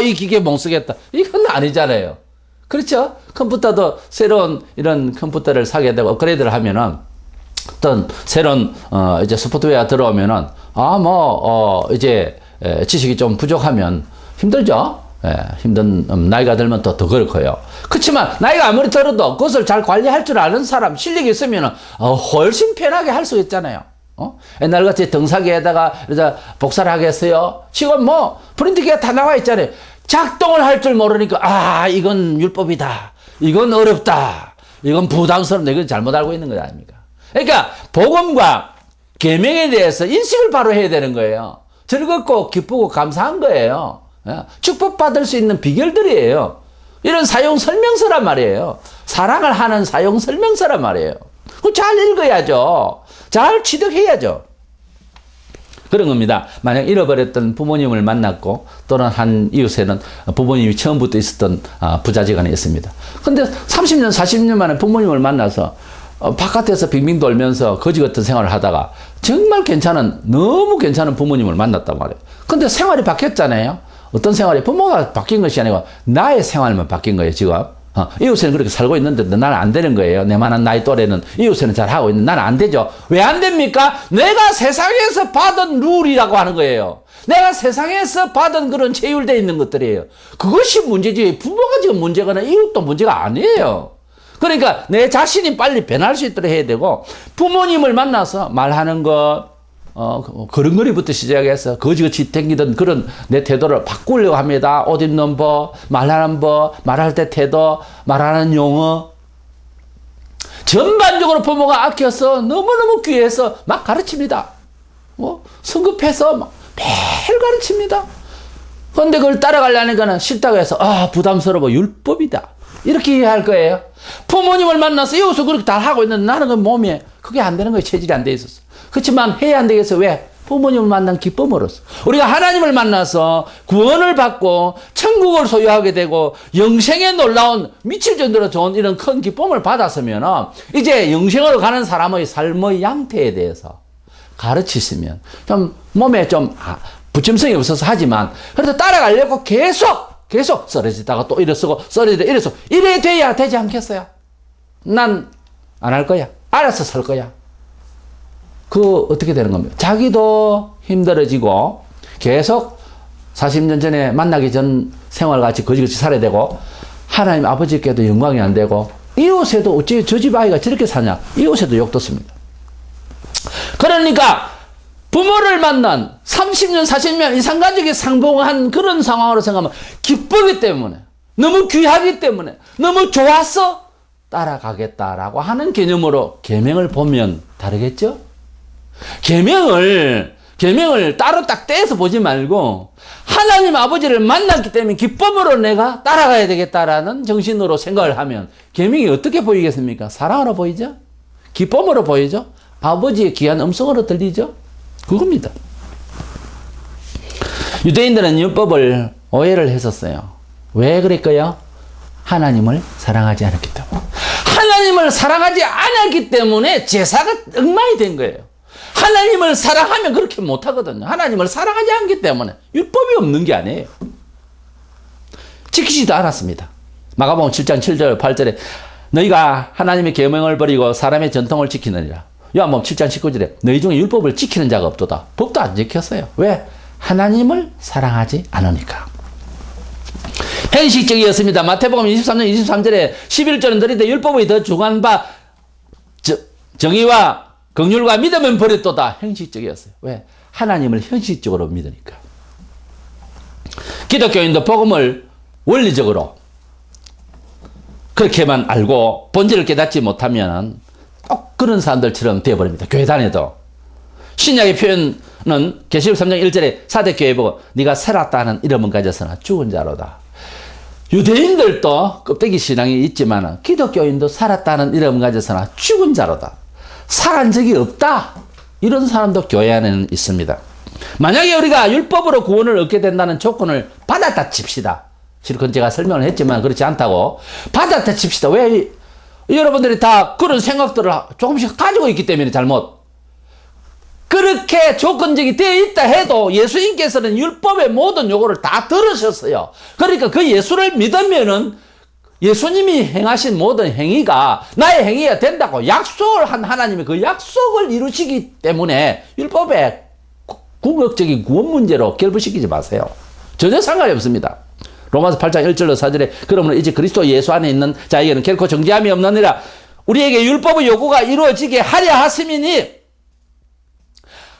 이 기계 못 쓰겠다. 이건 아니잖아요. 그렇죠? 컴퓨터도 새로운 이런 컴퓨터를 사게 되고 업그레이드를 하면은 어떤 새로운 이제 소프트웨어 들어오면은 이제 지식이 좀 부족하면 힘들죠. 힘든 나이가 들면 더 그렇고요. 그렇지만 나이가 아무리 들어도 그것을 잘 관리할 줄 아는 사람, 실력이 있으면 훨씬 편하게 할 수 있잖아요. 옛날같이 등사기에다가 복사를 하겠어요. 지금 프린트기가 다 나와 있잖아요. 작동을 할 줄 모르니까 이건 율법이다, 이건 어렵다, 이건 부담스럽다, 이건 잘못 알고 있는 거 아닙니까? 그러니까 복음과 계명에 대해서 인식을 바로 해야 되는 거예요. 즐겁고 기쁘고 감사한 거예요. 축복받을 수 있는 비결들이에요. 이런 사용 설명서란 말이에요. 사랑을 하는 사용 설명서란 말이에요. 잘 읽어야죠. 잘 취득해야죠. 그런 겁니다. 만약 잃어버렸던 부모님을 만났고 또는 한 이웃에는 부모님이 처음부터 있었던 부자지간이 있습니다. 근데 30년, 40년 만에 부모님을 만나서 바깥에서 빙빙 돌면서 거지 같은 생활을 하다가 정말 너무 괜찮은 부모님을 만났단 말이에요. 근데 생활이 바뀌었잖아요. 어떤 생활이 부모가 바뀐 것이 아니고 나의 생활만 바뀐 거예요, 지금. 이웃에는 그렇게 살고 있는데 나는 안 되는 거예요. 내만한 나이 또래는 이웃에는 잘 하고 있는데 나는 안 되죠. 왜 안 됩니까? 내가 세상에서 받은 룰이라고 하는 거예요. 내가 세상에서 받은 그런 체율되어 있는 것들이에요. 그것이 문제지. 부모가 지금 문제거나 이웃도 문제가 아니에요. 그러니까 내 자신이 빨리 변할 수 있도록 해야 되고 부모님을 만나서 말하는 것, 걸음걸이부터 시작해서 거지같이 댕기던 그런 내 태도를 바꾸려고 합니다. 옷 입는 법, 말하는 법, 말할 때 태도, 말하는 용어. 전반적으로 부모가 아껴서 너무너무 귀해서 막 가르칩니다. 성급해서 막 매일 가르칩니다. 그런데 그걸 따라가려니까는 싫다고 해서 부담스러워 율법이다. 이렇게 이해할 거예요. 부모님을 만나서 이웃을 그렇게 다 하고 있는데 나는 그 몸에 그게 안 되는 거예요. 체질이 안 돼 있어서. 그렇지만 해야 안 되겠어. 왜? 부모님을 만난 기쁨으로써. 우리가 하나님을 만나서 구원을 받고 천국을 소유하게 되고 영생에 놀라운 미칠 정도로 좋은 이런 큰 기쁨을 받았으면 이제 영생으로 가는 사람의 삶의 양태에 대해서 가르치시면 좀 몸에 좀 부침성이 없어서 하지만 그래도 따라가려고 계속 쓰러지다가 또 일어서고 쓰러지다 이래서 이래 돼야 되지 않겠어요? 난 안 할 거야. 알아서 살 거야. 어떻게 되는 겁니까? 자기도 힘들어지고 계속 40년 전에 만나기 전 생활같이 거지같이 살아야 되고 하나님 아버지께도 영광이 안 되고 이웃에도 어찌 저 집 아이가 저렇게 사냐 이웃에도 욕 듣습니다. 그러니까 부모를 만난 30년 40년 이상가족이 상봉한 그런 상황으로 생각하면 기쁘기 때문에 너무 귀하기 때문에 너무 좋아서 따라가겠다라고 하는 개념으로 계명을 보면 다르겠죠? 계명을 따로 딱 떼서 보지 말고 하나님 아버지를 만났기 때문에 기쁨으로 내가 따라가야 되겠다라는 정신으로 생각을 하면 계명이 어떻게 보이겠습니까? 사랑으로 보이죠? 기쁨으로 보이죠? 아버지의 귀한 음성으로 들리죠? 그겁니다. 유대인들은 율법을 오해를 했었어요. 왜 그랬어요? 하나님을 사랑하지 않았기 때문에. 하나님을 사랑하지 않았기 때문에 제사가 엉망이 된 거예요. 하나님을 사랑하면 그렇게 못하거든요. 하나님을 사랑하지 않기 때문에. 율법이 없는 게 아니에요. 지키지도 않았습니다. 마가복음 7장 7절 8절에 너희가 하나님의 계명을 버리고 사람의 전통을 지키느니라. 요한복음 7장 19절에 너희 중에 율법을 지키는 자가 없도다. 법도 안 지켰어요. 왜? 하나님을 사랑하지 않으니까. 형식적이었습니다. 마태복음 23장 23절에 11절은 너희들 율법의 더 중한 바 정의와 긍휼과 믿으면 버렸도다. 형식적이었어요. 왜? 하나님을 형식적으로 믿으니까. 기독교인도 복음을 원리적으로 그렇게만 알고 본질을 깨닫지 못하면 꼭 그런 사람들처럼 되어버립니다. 교회 다녀도. 신약의 표현은 계시록 3장 1절에 사대교회 보고 네가 살았다 하는 이름은 가졌으나 죽은 자로다. 유대인들도 껍데기 신앙이 있지만 기독교인도 살았다는 이름을 가졌으나 죽은 자로다. 살한 적이 없다. 이런 사람도 교회 안에는 있습니다. 만약에 우리가 율법으로 구원을 얻게 된다는 조건을 받았다 칩시다. 실컷 제가 설명을 했지만 그렇지 않다고. 받았다 칩시다. 왜? 여러분들이 다 그런 생각들을 조금씩 가지고 있기 때문에 잘못. 그렇게 조건적이 되어 있다 해도 예수님께서는 율법의 모든 요구를 다 들으셨어요. 그러니까 그 예수를 믿으면은 예수님이 행하신 모든 행위가 나의 행위가 된다고 약속을 한 하나님의 그 약속을 이루시기 때문에 율법의 궁극적인 구원 문제로 결부시키지 마세요. 전혀 상관이 없습니다. 로마서 8장 1절로 4절에 그러므로 이제 그리스도 예수 안에 있는 자에게는 결코 정죄함이 없느니라. 우리에게 율법의 요구가 이루어지게 하려 하심이니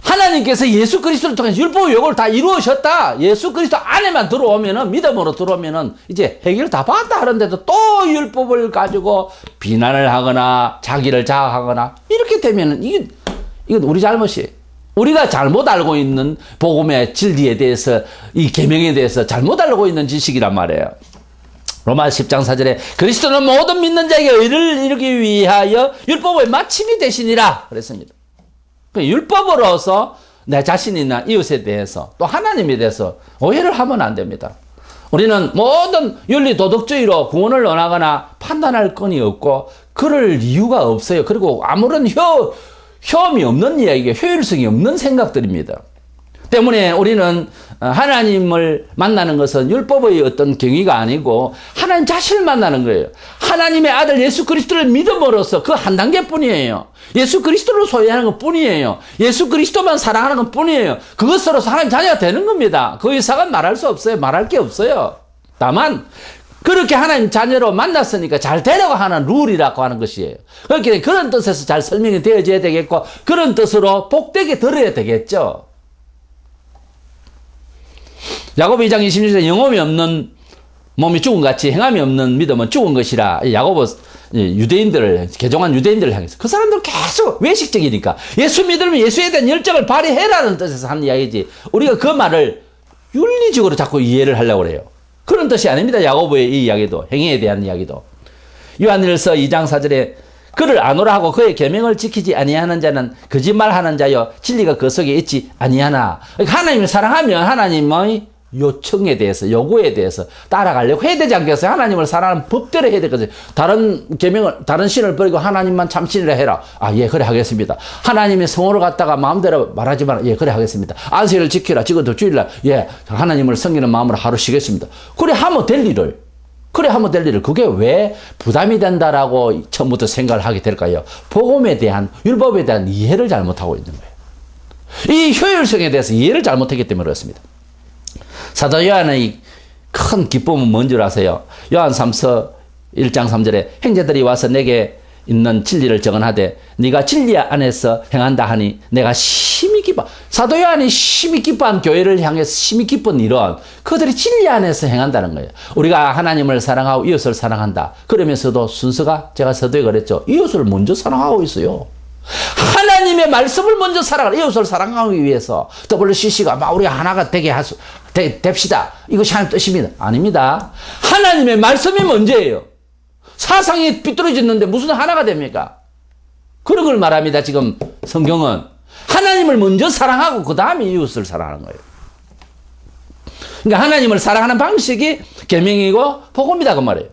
하나님께서 예수 그리스도를 통해서 율법의 요구를 다 이루으셨다. 예수 그리스도 안에만 들어오면은, 믿음으로 들어오면은 이제 해결을 다 받았다 하는데도 또 율법을 가지고 비난을 하거나 자기를 자학하거나 이렇게 되면은 이건 우리 잘못이에요. 우리가 잘못 알고 있는 복음의 진리에 대해서, 이 계명에 대해서 잘못 알고 있는 지식이란 말이에요. 로마서 10장 4절에 그리스도는 모든 믿는 자에게 의를 이루기 위하여 율법의 마침이 되시니라 그랬습니다. 율법으로서 내 자신이나 이웃에 대해서 또 하나님에 대해서 오해를 하면 안 됩니다. 우리는 모든 윤리 도덕주의로 구원을 원하거나 판단할 건이 없고 그럴 이유가 없어요. 그리고 아무런 효험이 없는 이야기가 효율성이 없는 생각들입니다. 때문에 우리는 하나님을 만나는 것은 율법의 어떤 경위가 아니고 하나님 자신을 만나는 거예요. 하나님의 아들 예수 그리스도를 믿음으로써 그 한 단계뿐이에요. 예수 그리스도를 소유하는 것뿐이에요. 예수 그리스도만 사랑하는 것뿐이에요. 그것으로서 하나님 자녀가 되는 겁니다. 그 이상은 말할 수 없어요. 말할 게 없어요. 다만 그렇게 하나님 자녀로 만났으니까 잘 되려고 하는 룰이라고 하는 것이에요. 그렇게 그런 뜻에서 잘 설명이 되어져야 되겠고 그런 뜻으로 복되게 들어야 되겠죠. 야고보 2장 26절에 영혼이 없는 몸이 죽은 같이 행함이 없는 믿음은 죽은 것이라. 야고보 유대인들을, 개종한 유대인들을 향해서 그 사람들 계속 외식적이니까 예수 믿으면 예수에 대한 열정을 발휘해라는 뜻에서 하는 이야기지, 우리가 그 말을 윤리적으로 자꾸 이해를 하려고 그래요. 그런 뜻이 아닙니다. 야고보의 이 이야기도, 행위에 대한 이야기도. 요한일서 2장 4절에 그를 아노라 하고 그의 계명을 지키지 아니하는 자는 거짓말하는 자여 진리가 그 속에 있지 아니하나. 하나님을 사랑하면 하나님의 요청에 대해서, 요구에 대해서 따라가려고 해야 되지 않겠어요? 하나님을 사랑하는 법대로 해야 되거든요. 다른 계명을, 다른 신을 버리고 하나님만 참신이라 해라. 아, 예, 그래 하겠습니다. 하나님의 성호를 갖다가 마음대로 말하지 마라. 예, 그래 하겠습니다. 안식일을 지키라. 지금도 주일날, 예, 하나님을 섬기는 마음으로 하루 쉬겠습니다. 그래 하면 될 일을. 그게 왜 부담이 된다라고 처음부터 생각을 하게 될까요? 복음에 대한, 율법에 대한 이해를 잘못하고 있는 거예요. 이 효율성에 대해서 이해를 잘못했기 때문에 그렇습니다. 사도 요한의 큰 기쁨은 뭔 줄 아세요? 요한 3서 1장 3절에 형제들이 와서 내게 있는 진리를 정언하되 네가 진리 안에서 행한다 하니 내가 심히 기뻐. 사도 요한이 심히 기뻐한 교회를 향해서 심히 기쁜 일은 그들이 진리 안에서 행한다는 거예요. 우리가 하나님을 사랑하고 이웃을 사랑한다. 그러면서도 순서가, 제가 서두에 그랬죠, 이웃을 먼저 사랑하고 있어요. 하나님의 말씀을 먼저 사랑하라. 이웃을 사랑하기 위해서 WCC가 막 우리가 하나가 되게 됩시다. 이것이 하나님 뜻입니다. 아닙니다. 하나님의 말씀이 먼저예요. 사상이 삐뚤어졌는데 무슨 하나가 됩니까? 그런 걸 말합니다. 지금 성경은 하나님을 먼저 사랑하고 그 다음에 이웃을 사랑하는 거예요. 그러니까 하나님을 사랑하는 방식이 계명이고 복음이다 그 말이에요.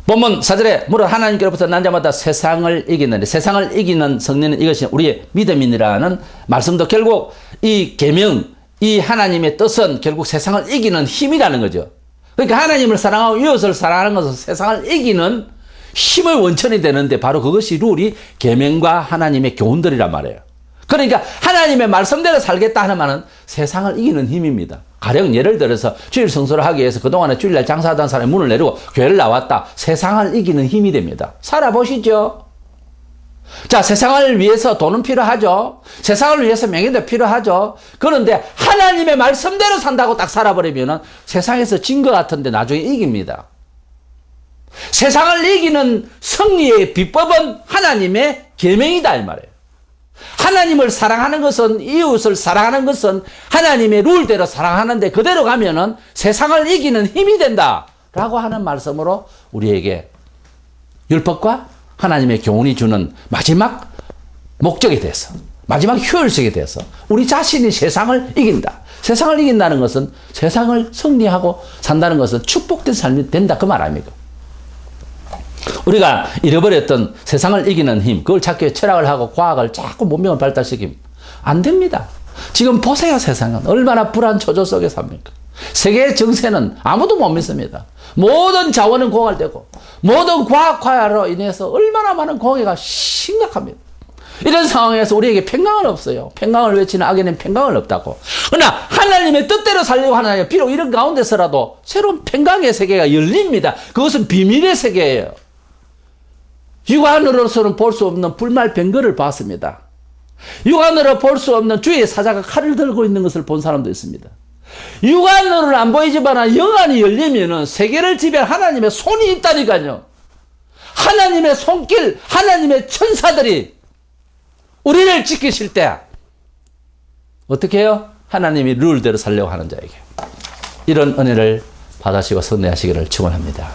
본문 4절에 무릇 하나님께로부터 난 자마다 세상을 이기는데, 세상을 이기는 승리는 이것이 우리의 믿음이라는 말씀도 결국 이 계명, 이 하나님의 뜻은 결국 세상을 이기는 힘이라는 거죠. 그러니까 하나님을 사랑하고 이웃을 사랑하는 것은 세상을 이기는 힘의 원천이 되는데, 바로 그것이 룰이 계명과 하나님의 교훈들이란 말이에요. 그러니까 하나님의 말씀대로 살겠다 하는 말은 세상을 이기는 힘입니다. 가령 예를 들어서 주일 성수를 하기 위해서 그동안에 주일날 장사하던 사람이 문을 내리고 교회를 나왔다. 세상을 이기는 힘이 됩니다. 살아보시죠. 자, 세상을 위해서 돈은 필요하죠. 세상을 위해서 명예도 필요하죠. 그런데 하나님의 말씀대로 산다고 딱 살아버리면 세상에서 진 것 같은데 나중에 이깁니다. 세상을 이기는 승리의 비법은 하나님의 계명이다 이 말이에요. 하나님을 사랑하는 것은, 이웃을 사랑하는 것은 하나님의 룰대로 사랑하는데 그대로 가면은 세상을 이기는 힘이 된다라고 하는 말씀으로 우리에게 율법과 하나님의 교훈이 주는 마지막 목적에 대해서, 마지막 효율성에 대해서 우리 자신이 세상을 이긴다. 세상을 이긴다는 것은, 세상을 승리하고 산다는 것은 축복된 삶이 된다 그 말 아닙니까? 우리가 잃어버렸던 세상을 이기는 힘, 그걸 찾기 위해 철학을 하고 과학을 자꾸 문명을 발달시키면 안 됩니다. 지금 보세요. 세상은 얼마나 불안 초조 속에 삽니까? 세계의 정세는 아무도 못 믿습니다. 모든 자원은 공할되고 모든 과학화로 인해서 얼마나 많은 공해가 심각합니다. 이런 상황에서 우리에게 평강은 없어요. 평강을 외치는 악에는 평강은 없다고. 그러나 하나님의 뜻대로 살려고 하나님, 비록 이런 가운데서라도 새로운 평강의 세계가 열립니다. 그것은 비밀의 세계예요. 육안으로서는 볼 수 없는 불말병거를 봤습니다. 육안으로 볼 수 없는 주의 사자가 칼을 들고 있는 것을 본 사람도 있습니다. 육안으로는 안 보이지만 영안이 열리면은 세계를 지배할 하나님의 손이 있다니까요. 하나님의 손길, 하나님의 천사들이 우리를 지키실 때 어떻게 해요? 하나님이 룰대로 살려고 하는 자에게 이런 은혜를 받으시고 선내하시기를 축원합니다.